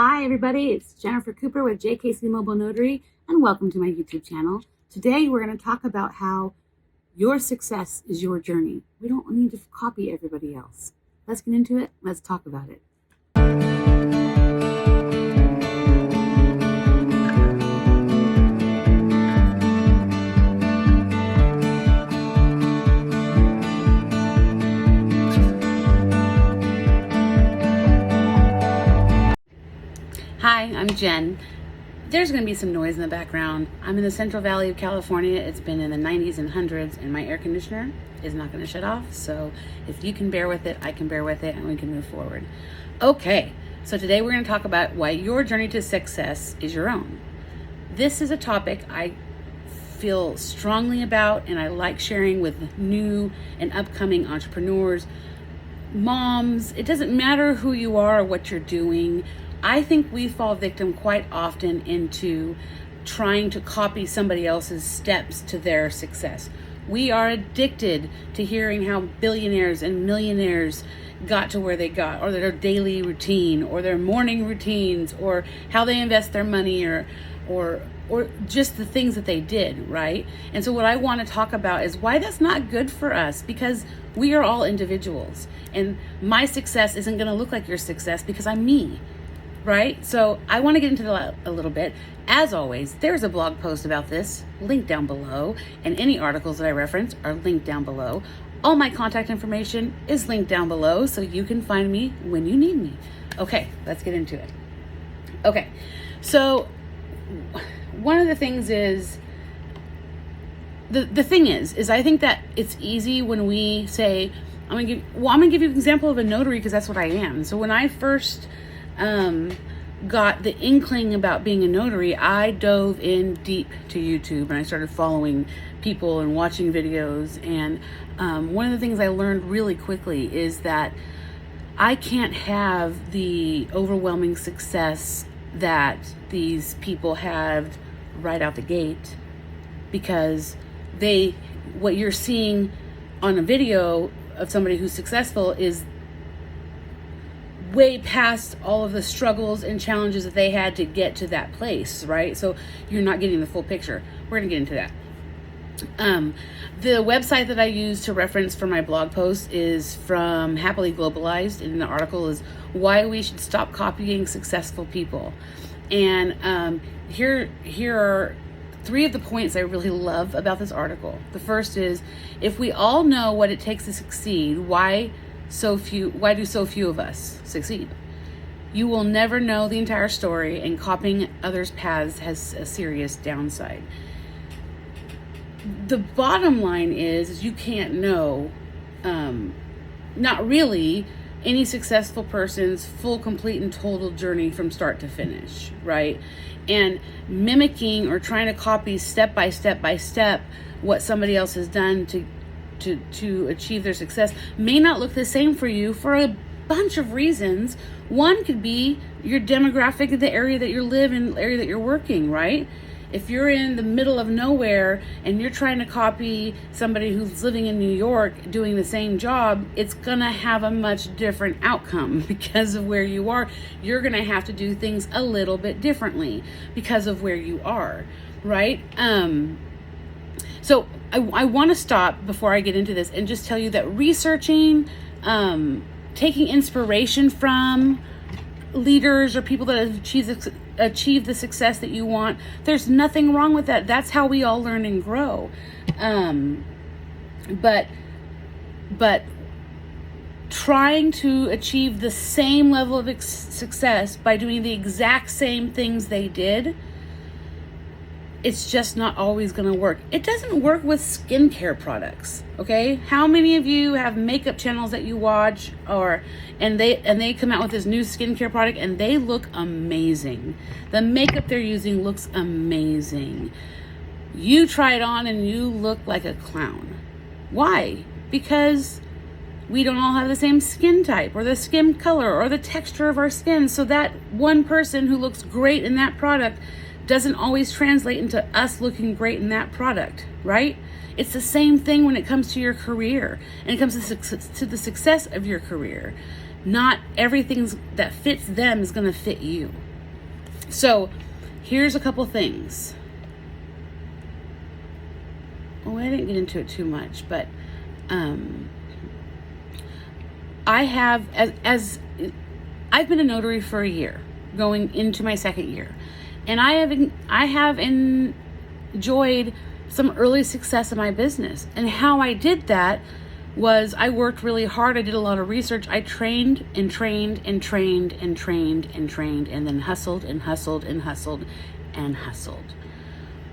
Hi everybody, it's Jennifer Cooper with JKC Mobile Notary and welcome to my YouTube channel. Today we're going to talk about how your success is your journey. We don't need to copy everybody else. Let's get into it. Let's talk about it. Hi, I'm Jen. There's going to be some noise in the background. I'm in the Central Valley of California. It's been in the 90s and 100s, and my air conditioner is not going to shut off. So if you can bear with it, I can bear with it, and we can move forward. Okay, so today we're going to talk about why your journey to success is your own. This is a topic I feel strongly about, and I like sharing with new and upcoming entrepreneurs, moms. It doesn't matter who you are or what you're doing. I think we fall victim quite often into trying to copy somebody else's steps to their success. We are addicted to hearing how billionaires and millionaires got to where they got, or their daily routine, or their morning routines, or how they invest their money, or just the things that they did, right? And so what I want to talk about is why that's not good for us, because we are all individuals, and my success isn't going to look like your success because I'm me. Right? So I want to get into that a little bit. As always, there's a blog post about this linked down below, and any articles that I reference are linked down below. All my contact information is linked down below, so you can find me when you need me. Okay, let's get into it. Okay, so one of the things is, the thing is I think that it's easy when we say, I'm gonna give you an example of a notary, because that's what I am. So when I first got the inkling about being a notary, I dove in deep to YouTube, and I started following people and watching videos. And one of the things I learned really quickly is that I can't have the overwhelming success that these people had right out the gate, because what you're seeing on a video of somebody who's successful is way past all of the struggles and challenges that they had to get to that place, right? So you're not getting the full picture. We're gonna get into that. The website that I use to reference for my blog post is from Happily Globalized, and the article is Why We Should Stop Copying Successful People. And here are 3 of the points I really love about this article. The first is, if we all know what it takes to succeed, why do so few of us succeed? You will never know the entire story, and copying others' paths has a serious downside. The bottom line is you can't know, not really, any successful person's full, complete, and total journey from start to finish, right? And mimicking or trying to copy step by step what somebody else has done to achieve their success may not look the same for you for a bunch of reasons. One could be your demographic of the area that you live in, area that you're working, right? If you're in the middle of nowhere and you're trying to copy somebody who's living in New York doing the same job, it's gonna have a much different outcome because of where you are. You're gonna have to do things a little bit differently because of where you are, right? So I want to stop before I get into this and just tell you that researching, taking inspiration from leaders or people that have achieved the success that you want, there's nothing wrong with that. That's how we all learn and grow. But trying to achieve the same level of success by doing the exact same things they did, it's just not always going to work. It doesn't work with skincare products, okay? How many of you have makeup channels that you watch, and they come out with this new skincare product and they look amazing? The makeup they're using looks amazing. You try it on and you look like a clown. Why? Because we don't all have the same skin type or the skin color or the texture of our skin. So that one person who looks great in that product doesn't always translate into us looking great in that product, right? It's the same thing when it comes to your career and it comes to the success of your career. Not everything that fits them is going to fit you, So here's a couple things. Oh, I didn't get into it too much, but I have, as I've been a notary for a year, going into my second year, and I have enjoyed some early success in my business. And how I did that was I worked really hard. I did a lot of research. I trained and trained and trained and trained and trained, and then hustled and hustled and hustled and hustled.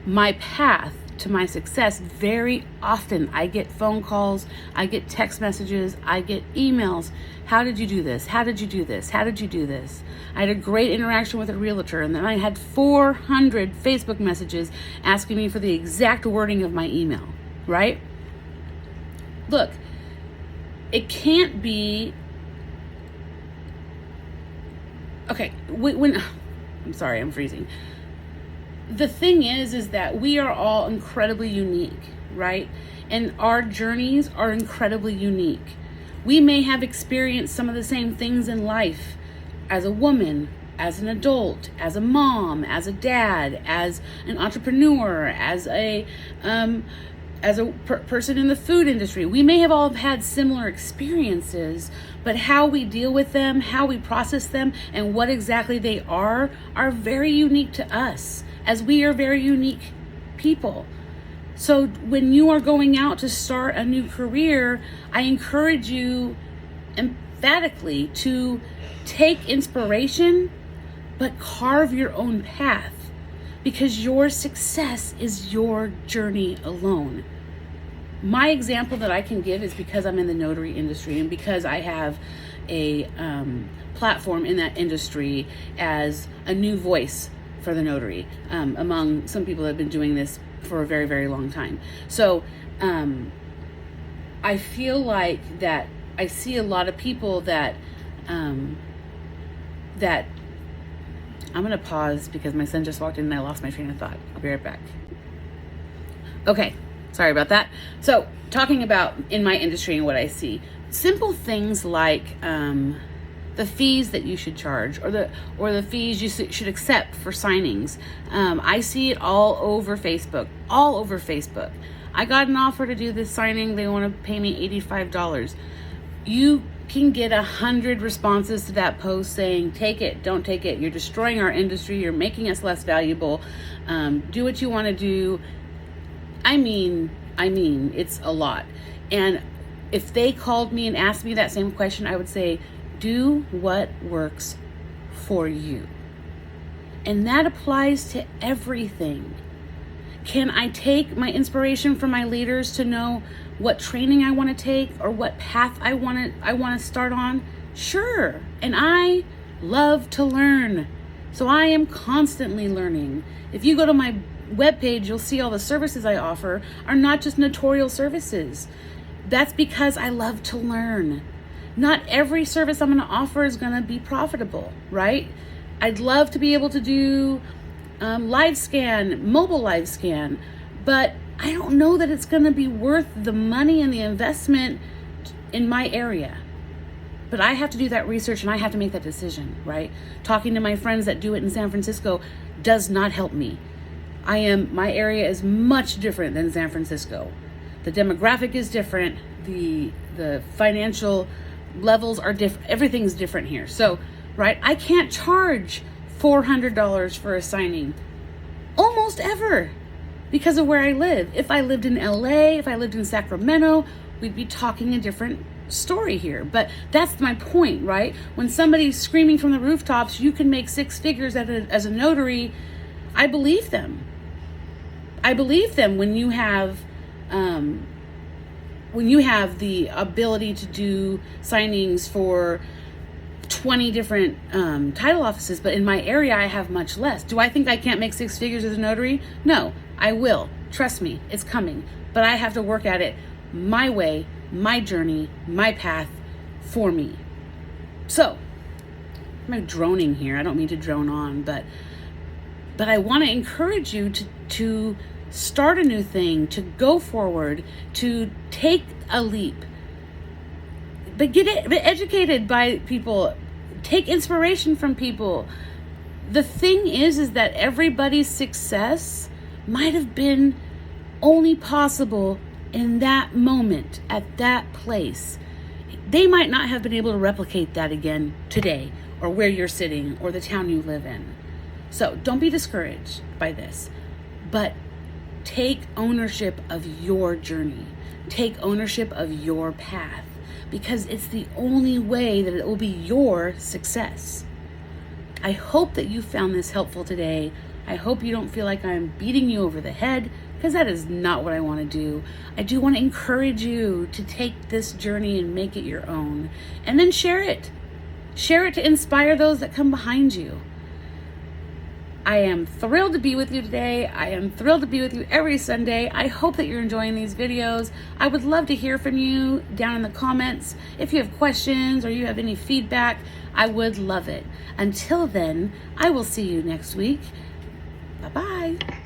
My path to my success, very often I get phone calls, I get text messages, I get emails. How did you do this? How did you do this? How did you do this? I had a great interaction with a realtor, and then I had 400 Facebook messages asking me for the exact wording of my email, right? Look, it can't be, okay, I'm sorry, I'm freezing. The thing is that we are all incredibly unique, right? And our journeys are incredibly unique. We may have experienced some of the same things in life as a woman, as an adult, as a mom, as a dad, as an entrepreneur, as a person in the food industry. We may have all had similar experiences, but how we deal with them, how we process them, and what exactly they are very unique to us, as we are very unique people. So when you are going out to start a new career, I encourage you emphatically to take inspiration, but carve your own path, because your success is your journey alone. My example that I can give is because I'm in the notary industry, and because I have a platform in that industry as a new voice for the notary, among some people that have been doing this for a very, very long time. So I feel like that I see a lot of people that I'm going to pause because my son just walked in and I lost my train of thought. I'll be right back. Okay, sorry about that. So talking about in my industry and what I see, simple things like the fees that you should charge, or the fees you should accept for signings. I see it all over Facebook. I got an offer to do this signing. They want to pay me $85. You can get 100 responses to that post saying, take it, don't take it. You're destroying our industry. You're making us less valuable. Do what you want to do. I mean, it's a lot. And if they called me and asked me that same question, I would say, do what works for you. And that applies to everything. Can I take my inspiration from my leaders to know what training I want to take or what path I want to start on? Sure. And I love to learn. So I am constantly learning. If you go to my webpage, you'll see all the services I offer are not just notarial services. That's because I love to learn. Not every service I'm going to offer is going to be profitable, right? I'd love to be able to do live scan, mobile live scan, but I don't know that it's going to be worth the money and the investment in my area. But I have to do that research and I have to make that decision, right? Talking to my friends that do it in San Francisco does not help me. My area is much different than San Francisco. The demographic is different. The financial levels are different. Everything's different here. So, right, I can't charge $400 for a signing almost ever because of where I live. If I lived in LA, if I lived in Sacramento, we'd be talking a different story here. But that's my point, right? When somebody's screaming from the rooftops, you can make six figures as a notary, I believe them. I believe them when you have the ability to do signings for 20 different title offices, but in my area I have much less. Do I think I can't make six figures as a notary? No, I will. Trust me, it's coming. But I have to work at it my way, my journey, my path for me. So, I'm droning here. I don't mean to drone on, but I want to encourage you to start a new thing, to go forward, to take a leap. But get educated by people. Take inspiration from people. The thing is that everybody's success might have been only possible in that moment, at that place. They might not have been able to replicate that again today, or where you're sitting, or the town you live in. So don't be discouraged by this, but take ownership of your journey. Take ownership of your path, because it's the only way that it will be your success. I hope that you found this helpful today. I hope you don't feel like I'm beating you over the head, because that is not what I want to do. I do want to encourage you to take this journey and make it your own, and then share it. Share it to inspire those that come behind you. I am thrilled to be with you today. I am thrilled to be with you every Sunday. I hope that you're enjoying these videos. I would love to hear from you down in the comments. If you have questions or you have any feedback, I would love it. Until then, I will see you next week. Bye-bye.